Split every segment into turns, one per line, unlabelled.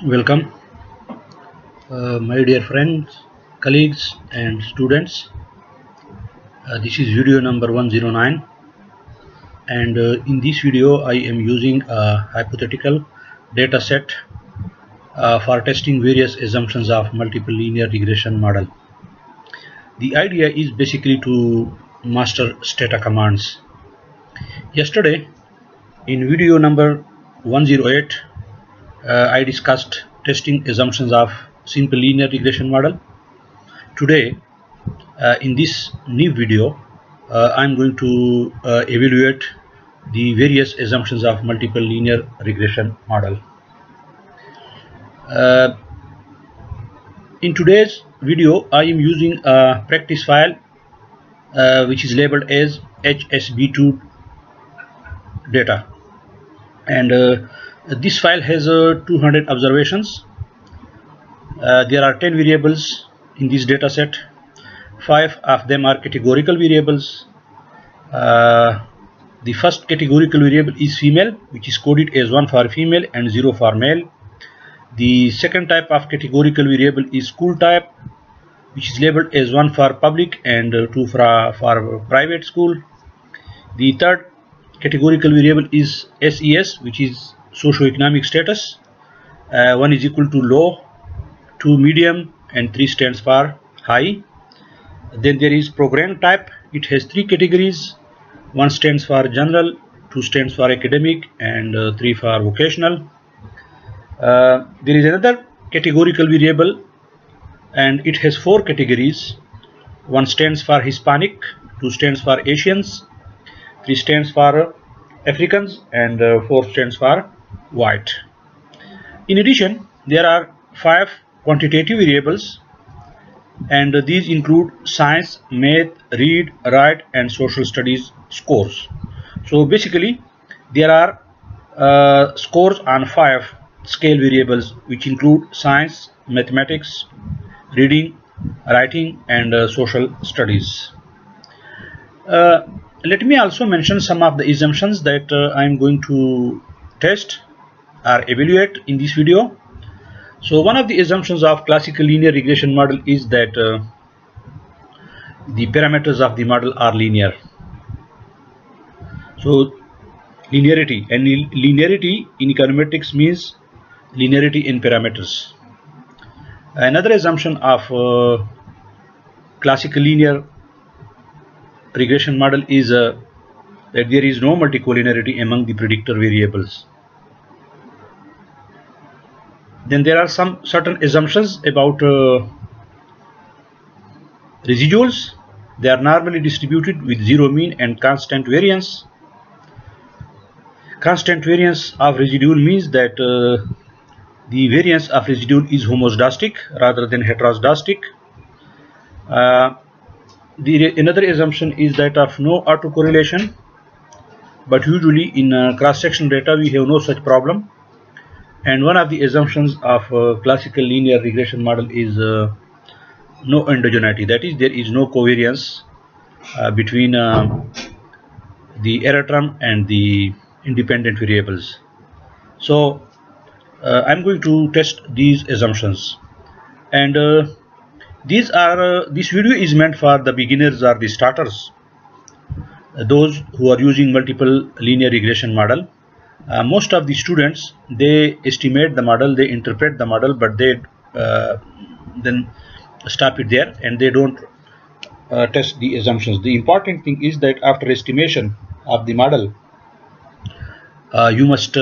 Welcome, my dear friends, colleagues, and students. This is video number 109, and in this video, I am using a hypothetical data set for testing various assumptions of multiple linear regression model. The idea is basically to master stata commands. Yesterday, in video number 108, I discussed testing assumptions of simple linear regression model. Today, in this new video, I'm going to evaluate the various assumptions of multiple linear regression model. In today's video, I am using a practice file which is labeled as HSB2 data, and this file has 200 observations. There are 10 variables in this data set. 5 of them are categorical variables. The first categorical variable is female, which is coded as 1 for female and 0 for male. The second type of categorical variable is school type, which is labeled as 1 for public and 2 for private school. The third categorical variable is SES, which is socioeconomic status. 1 is equal to low, 2 medium, and 3 stands for high. Then there is program type. It has 3 categories. 1 stands for general, 2 stands for academic, and 3 for vocational. There is another categorical variable, and it has 4 categories. 1 stands for Hispanic, 2 stands for Asians, 3 stands for Africans, and 4 stands for white. In addition, there are 5 quantitative variables, and these include science, math, read, write, and social studies scores. So basically, there are scores on 5 scale variables, which include science, mathematics, reading, writing, and social studies. Let me also mention some of the assumptions that I am going to test or evaluate in this video. So one of the assumptions of classical linear regression model is that the parameters of the model are linear. So linearity, and linearity in econometrics means linearity in parameters. Another assumption of classical linear regression model is that there is no multicollinearity among the predictor variables. Then there are some certain assumptions about residuals. They are normally distributed with zero mean and constant variance. Constant variance of residual means that the variance of residual is homoscedastic rather than heteroscedastic. Another assumption is that of no autocorrelation, but usually in cross-sectional data we have no such problem. And one of the assumptions of classical linear regression model is no endogeneity, that is, there is no covariance between the error term and the independent variables. So I'm going to test these assumptions, and this video is meant for the beginners or the starters, those who are using multiple linear regression model. Most of the students, they estimate the model, they interpret the model, but they then stop it there and they don't test the assumptions. The important thing is that after estimation of the model, you must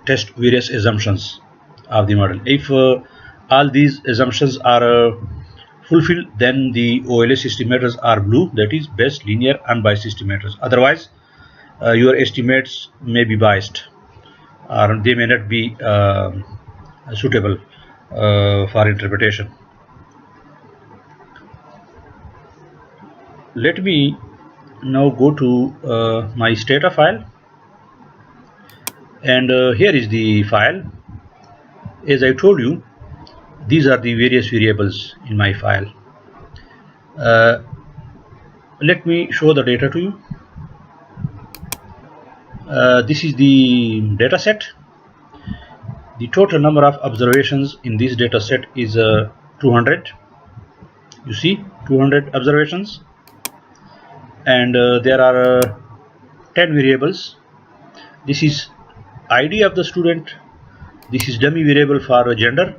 test various assumptions of the model. If all these assumptions are fulfilled, then the OLS estimators are blue, that is best linear unbiased estimators. Otherwise, your estimates may be biased, or they may not be suitable for interpretation. Let me now go to my stata file, and here is the file. As I told you, these are the various variables in my file. Let me show the data to you. This is the data set. The total number of observations in this data set is 200. You see 200 observations, and there are 10 variables. This is ID of the student. This is dummy variable for gender.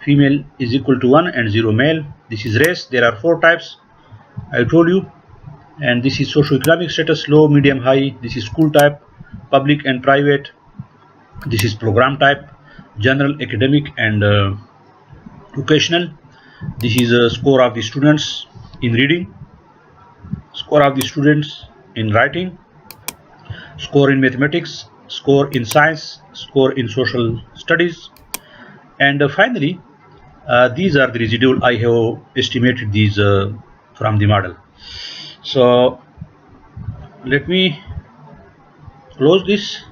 Female is equal to 1 and 0 male. This is race. There are 4 types, I told you. And this is socioeconomic status, low, medium, high. This is school type, public and private. This is program type, general, academic, and vocational. This is a score of the students in reading, score of the students in writing, score in mathematics, score in science, score in social studies, and finally these are the residual. I have estimated these from the model. So let me close this,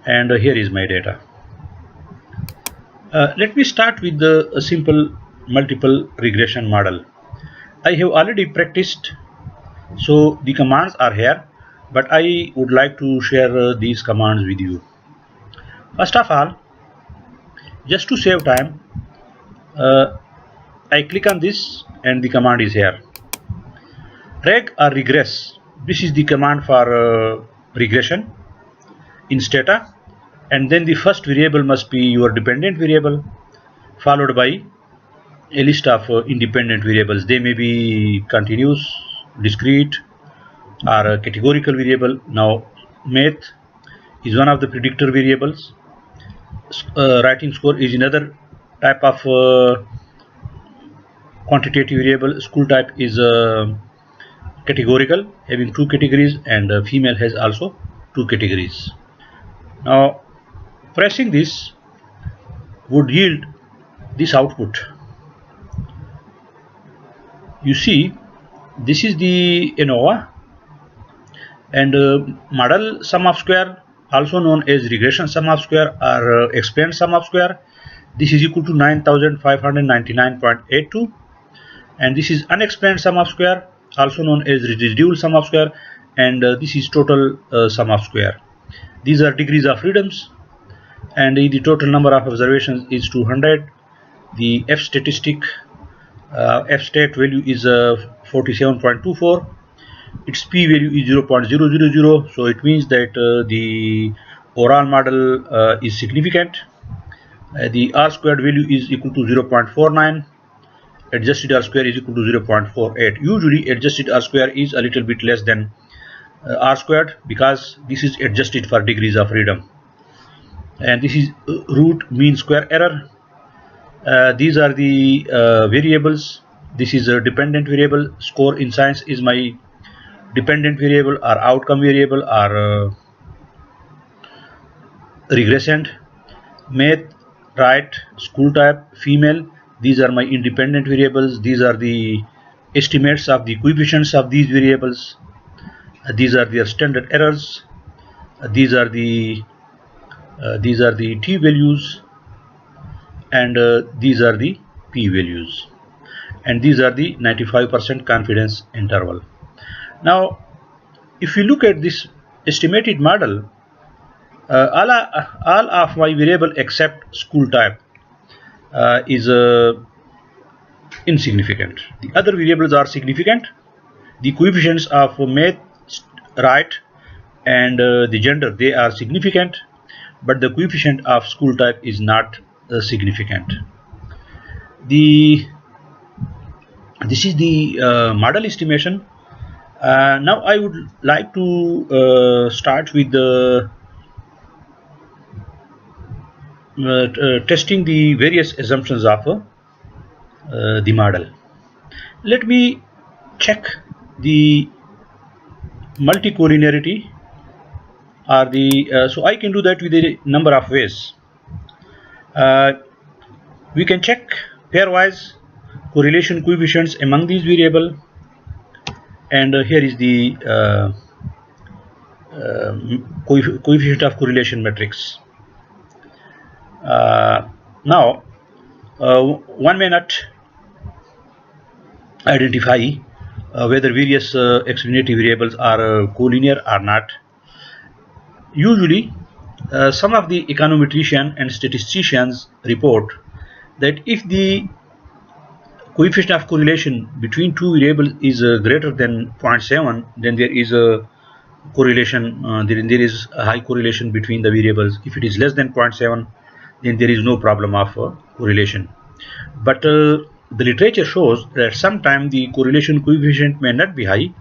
and here is my data. Let me start with a simple multiple regression model. I have already practiced, so the commands are here, but I would like to share these commands with you. First of all, just to save time, I click on this and the command is here. Reg or regress, this is the command for regression in Stata, and then the first variable must be your dependent variable, followed by a list of independent variables. They may be continuous, discrete, or a categorical variable. Now math is one of the predictor variables. Writing score is another type of quantitative variable. School type is categorical, having 2 categories, and female has also 2 categories. Now pressing this would yield this output. You see, this is the ANOVA, and model sum of square, also known as regression sum of square or explained sum of square. This is equal to 9599.82, and this is unexplained sum of square, also known as residual sum of square, and this is total sum of square. These are degrees of freedoms, and the total number of observations is 200. The F statistic, F state value is 47.24. Its p value is 0.000, so it means that the overall model is significant. The R squared value is equal to 0.49. Adjusted R square is equal to 0.48. Usually adjusted R square is a little bit less than R squared, because this is adjusted for degrees of freedom, and this is root mean square error. These are the variables. This is a dependent variable. Score in science is my dependent variable or outcome variable or regressant. Math, right, school type, female, these are my independent variables. These are the estimates of the coefficients of these variables. These are their standard errors. These are the t values, and these are the p values, and these are the 95% confidence interval. Now if you look at this estimated model, all of my variable except school type is insignificant. The other variables are significant. The coefficients of math, right, and the gender, they are significant, but the coefficient of school type is not significant. This is the model estimation. Now I would like to start with the testing the various assumptions of the model. Let me check the multicollinearity, or the so I can do that with a number of ways. We can check pairwise correlation coefficients among these variables, and here is the coefficient of correlation matrix. Now one may not identify whether various explanative variables are collinear or not. Usually Some of the econometricians and statisticians report that if the coefficient of correlation between two variables is greater than 0.7, then there is a correlation, there is a high correlation between the variables. If it is less than 0.7, then there is no problem of correlation. But the literature shows that sometimes the correlation coefficient may not be high,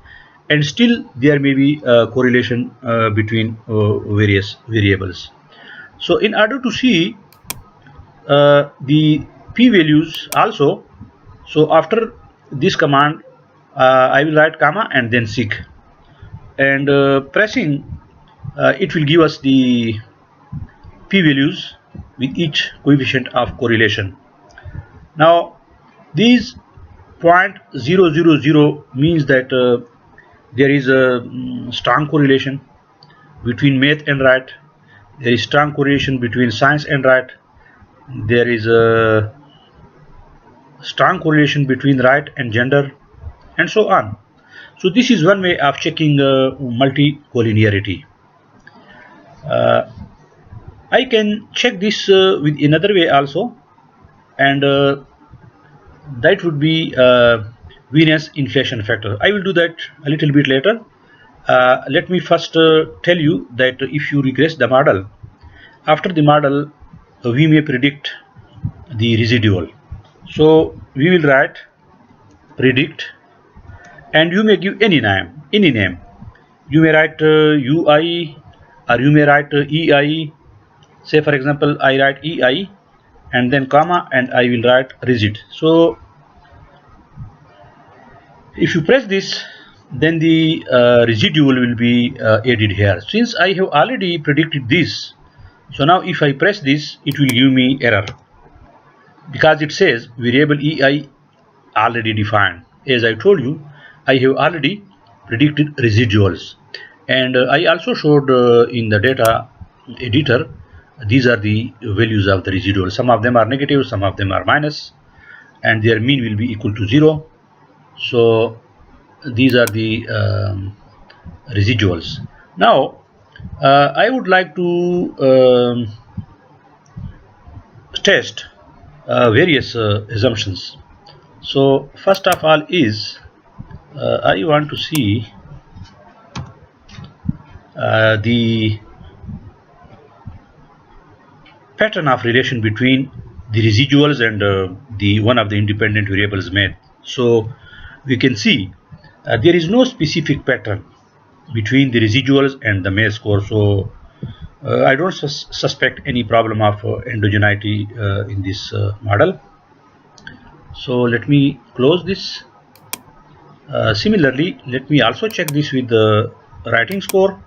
and still there may be a correlation between various variables. So in order to see the p-values also, so after this command I will write comma and then seek, and pressing it will give us the p-values with each coefficient of correlation. Now these 0.000 means that there is a strong correlation between math and right, there is strong correlation between science and right, there is a strong correlation between right and gender, and so on. So this is one way of checking multicollinearity. I can check this with another way also, and that would be variance inflation factor. I will do that a little bit later. Let me first tell you that if you regress the model, after the model we may predict the residual. So we will write predict, and you may give any name. You may write UI, or you may write EI. Say for example I write EI and then comma, and I will write rigid. So if you press this, then the residual will be added here. Since I have already predicted this, so now if I press this, it will give me error, because it says variable EI already defined. As I told you, I have already predicted residuals, and I also showed in the data editor, these are the values of the residual. Some of them are negative, some of them are minus, and their mean will be equal to 0. So these are the residuals. Now I would like to test various assumptions. So first of all is I want to see the pattern of relation between the residuals and the one of the independent variables math. So we can see there is no specific pattern between the residuals and the math score. So I don't suspect any problem of endogeneity in this model. So let me close this. Similarly, let me also check this with the writing score,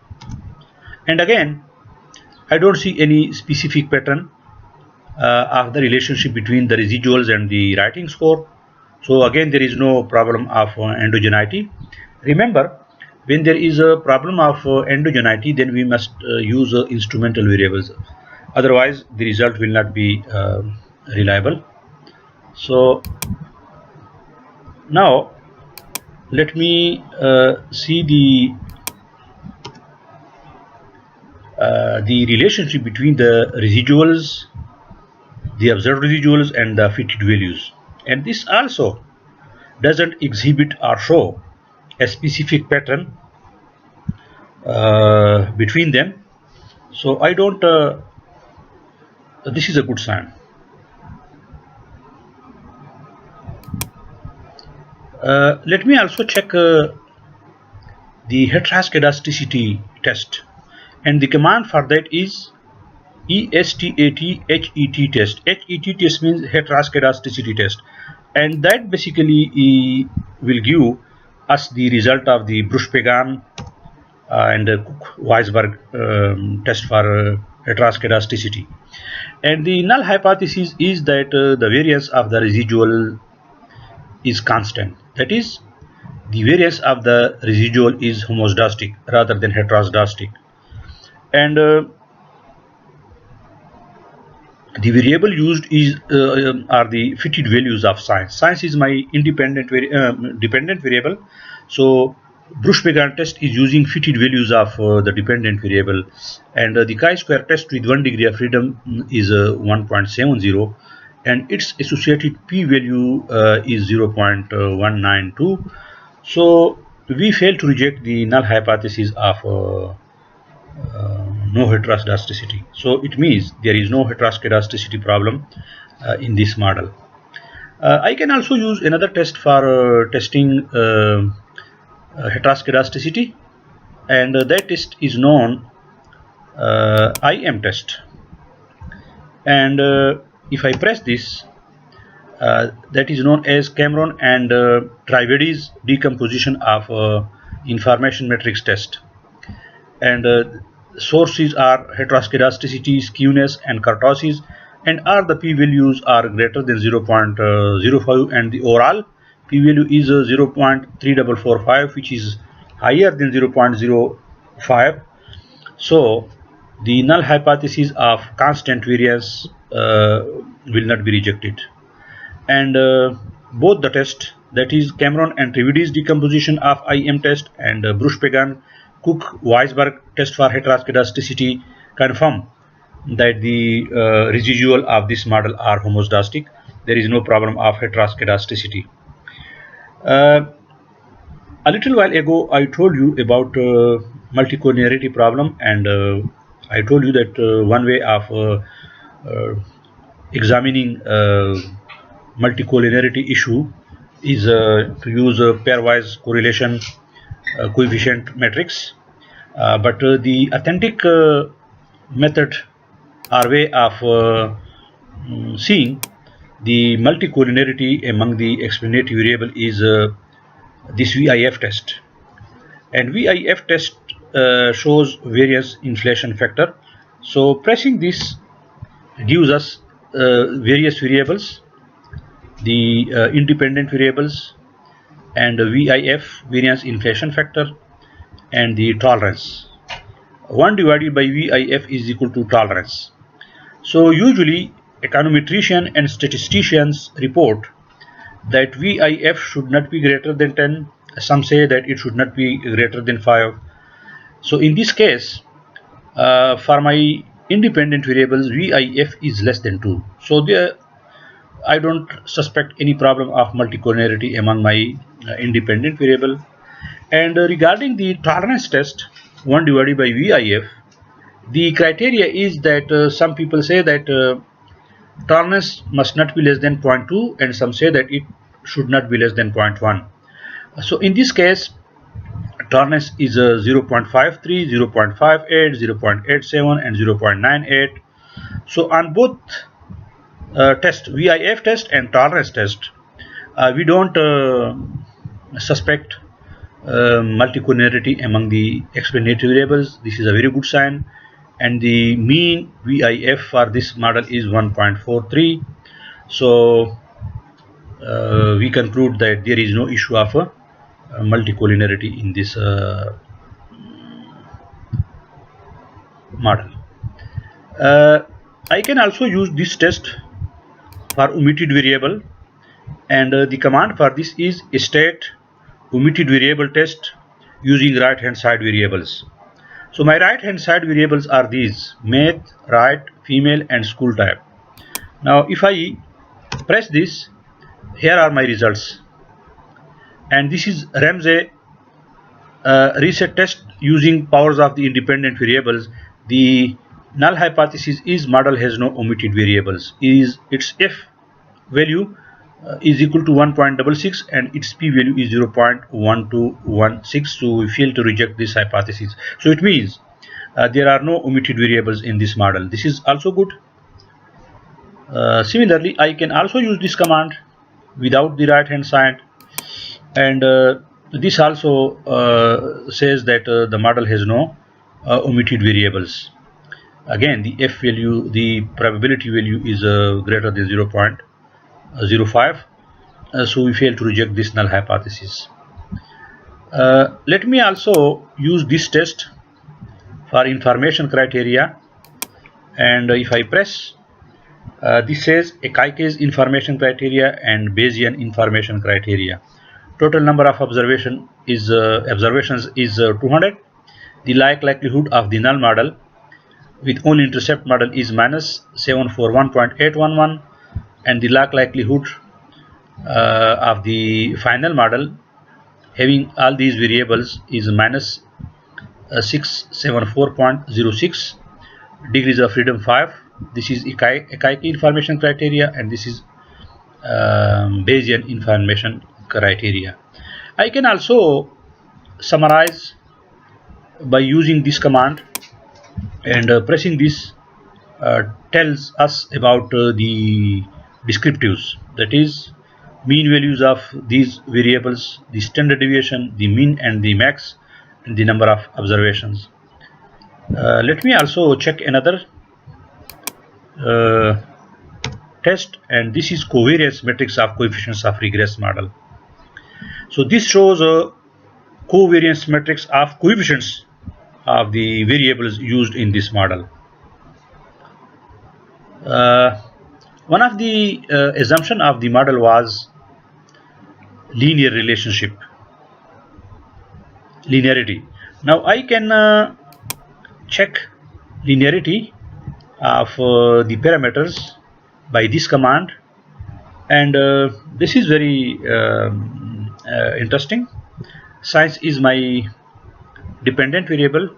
and again I don't see any specific pattern of the relationship between the residuals and the writing score. So again there is no problem of endogeneity. Remember, when there is a problem of endogeneity, then we must use instrumental variables, otherwise the result will not be reliable. So now let me see the relationship between the residuals, the observed residuals, and the fitted values, and this also doesn't exhibit or show a specific pattern between them. So I don't this is a good sign. Let me also check the heteroscedasticity test, and the command for that is ESTAT test. HET test means heteroscedasticity test, and that basically will give us the result of the Bruch-Pagan and Cook-Weisberg test for heteroscedasticity. And the null hypothesis is that the variance of the residual is constant. That is, the variance of the residual is homoscedastic rather than heteroscedastic, and the variable used is are the fitted values of science. Science is my dependent variable, so Bruch-Pagan test is using fitted values of the dependent variable, and the chi-square test with 1 degree of freedom is 1.70, and its associated p-value is 0.192. So we fail to reject the null hypothesis of no heteroscedasticity. So it means there is no heteroscedasticity problem in this model. I can also use another test for testing heteroscedasticity, and that test is known IM test. And if I press this, that is known as Cameron and Trivedi's decomposition of information matrix test. And sources are heteroscedasticity, skewness, and kurtosis, and the p-values are greater than 0.05, and the overall p-value is 0.3445, which is higher than 0.05. So the null hypothesis of constant variance will not be rejected. And both the test, that is Cameron and Trivedi's decomposition of IM test and Bruch-Pagan Cook-Weisberg test for heteroscedasticity, confirm that the residual of this model are homoscedastic. There is no problem of heteroscedasticity. A little while ago I told you about multicollinearity problem, and I told you that one way of examining multicollinearity issue is to use a pairwise correlation coefficient matrix, but the authentic method or way of seeing the multicollinearity among the explanatory variable is this VIF test. And VIF test shows variance inflation factor. So pressing this gives us various variables, the independent variables, and VIF, variance inflation factor, and the tolerance. 1 divided by VIF is equal to tolerance. So usually econometrician and statisticians report that VIF should not be greater than 10. Some say that it should not be greater than 5. So in this case, for my independent variables, VIF is less than 2. So there, I don't suspect any problem of multicollinearity among my independent variable. And regarding the tolerance test, 1 divided by VIF, the criteria is that some people say that tolerance must not be less than 0.2, and some say that it should not be less than 0.1. So in this case, tolerance is 0.53, 0.58, 0.87, and 0.98. So on both test, VIF test and tolerance test, we don't suspect multicollinearity among the explanatory variables. This is a very good sign, and the mean VIF for this model is 1.43. So we conclude that there is no issue of multicollinearity in this model. I can also use this test for omitted variable, and the command for this is state omitted variable test using right hand side variables. So my right hand side variables are these: math, right, female, and school type. Now if I press this, here are my results, and this is Ramsey reset test using powers of the independent variables. The null hypothesis is model has no omitted variables, is its F value is equal to 1.66 and its p value is 0.1216. So we fail to reject this hypothesis. So it means there are no omitted variables in this model. This is also good. Similarly, I can also use this command without the right hand side, and this also says that the model has no omitted variables. Again, the F value, the probability value is greater than 0.05. So we fail to reject this null hypothesis. Let me also use this test for information criteria, and if I press, this says a Kaike's information criteria and Bayesian information criteria. Total number of observations is 200. The likelihood of the null model with only intercept model is minus 741.811, and the likelihood of the final model having all these variables is minus 674.06. Degrees of freedom 5. This is Ekaike information criteria, and this is Bayesian information criteria. I can also summarize by using this command, and pressing this tells us about the descriptives, that is mean values of these variables, the standard deviation, the mean and the max, and the number of observations. Let me also check another test, and this is covariance matrix of coefficients of regress model. So this shows a covariance matrix of coefficients of the variables used in this model. One of the assumption of the model was linear linearity. Now I can check linearity of the parameters by this command, and this is very interesting. Science is my dependent variable,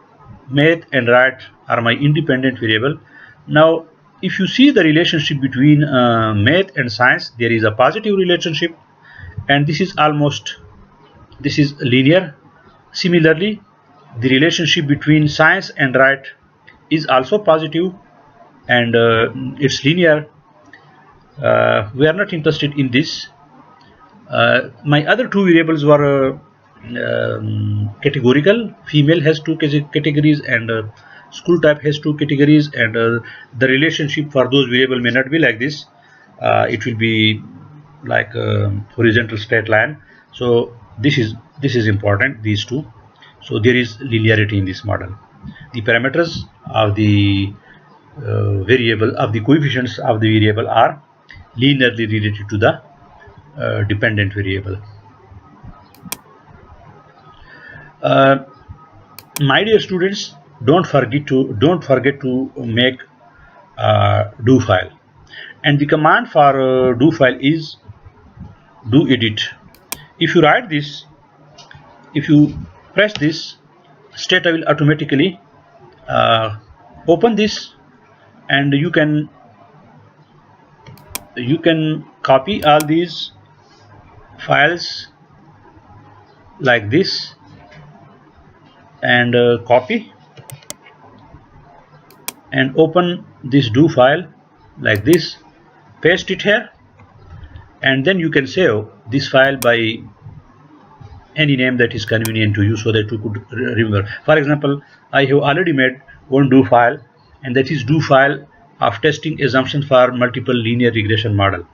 math and right are my independent variable. Now if you see the relationship between math and science, there is a positive relationship, and this is linear. Similarly, the relationship between science and right is also positive, and it's linear. We are not interested in this. My other two variables were categorical. Female has two categories, and school type has two categories, and the relationship for those variables may not be like this. It will be like a horizontal straight line. So this is important, these two. So there is linearity in this model. The parameters of the variable, of the coefficients of the variable, are linearly related to the dependent variable. My dear students, don't forget to make do file, and the command for do file is do edit. If you write this, if you press this, Stata will automatically open this, and you can copy all these files like this, and copy and open this do file like this, paste it here, and then you can save this file by any name that is convenient to you, so that you could remember. For example, I have already made one do file, and that is do file of testing assumptions for multiple linear regression model.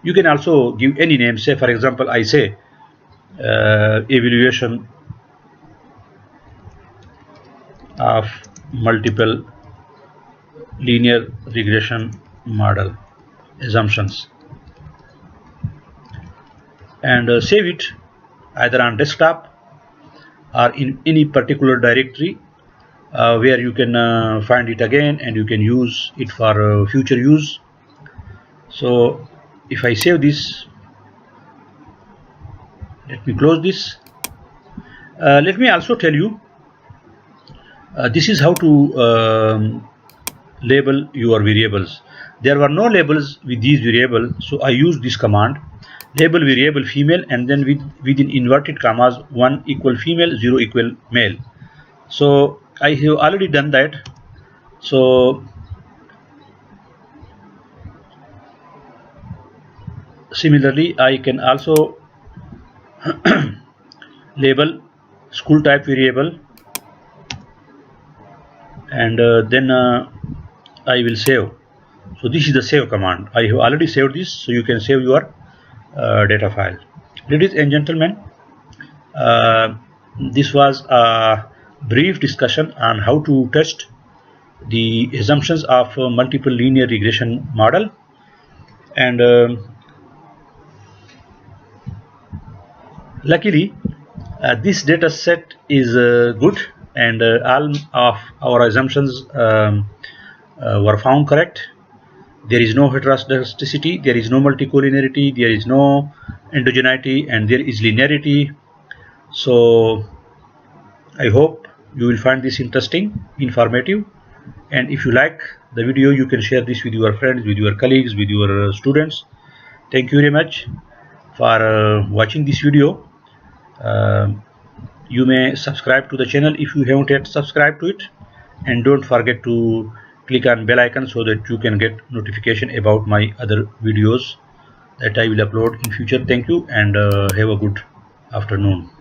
You can also give any name. Say for example, I say evaluation of multiple linear regression model assumptions, and save it either on desktop or in any particular directory where you can find it again, and you can use it for future use. So if I save this, let me close this. Let me also tell you, this is how to label your variables. There were no labels with these variables, so I use this command, label variable female, and then within inverted commas 1 equal female, 0 equal male. So I have already done that. So similarly, I can also label school type variable, and then I will save. So this is the save command. I have already saved this, so you can save your data file. Ladies and gentlemen, this was a brief discussion on how to test the assumptions of a multiple linear regression model, and Luckily, this data set is good, and all of our assumptions were found correct. There is no heteroscedasticity, there is no multicollinearity, there is no endogeneity, and there is linearity. So I hope you will find this interesting, informative, and if you like the video, you can share this with your friends, with your colleagues, with your students. Thank you very much for watching this video. You may subscribe to the channel if you haven't yet subscribed to it, and don't forget to click on bell icon so that you can get notification about my other videos that I will upload in future. Thank you, and have a good afternoon.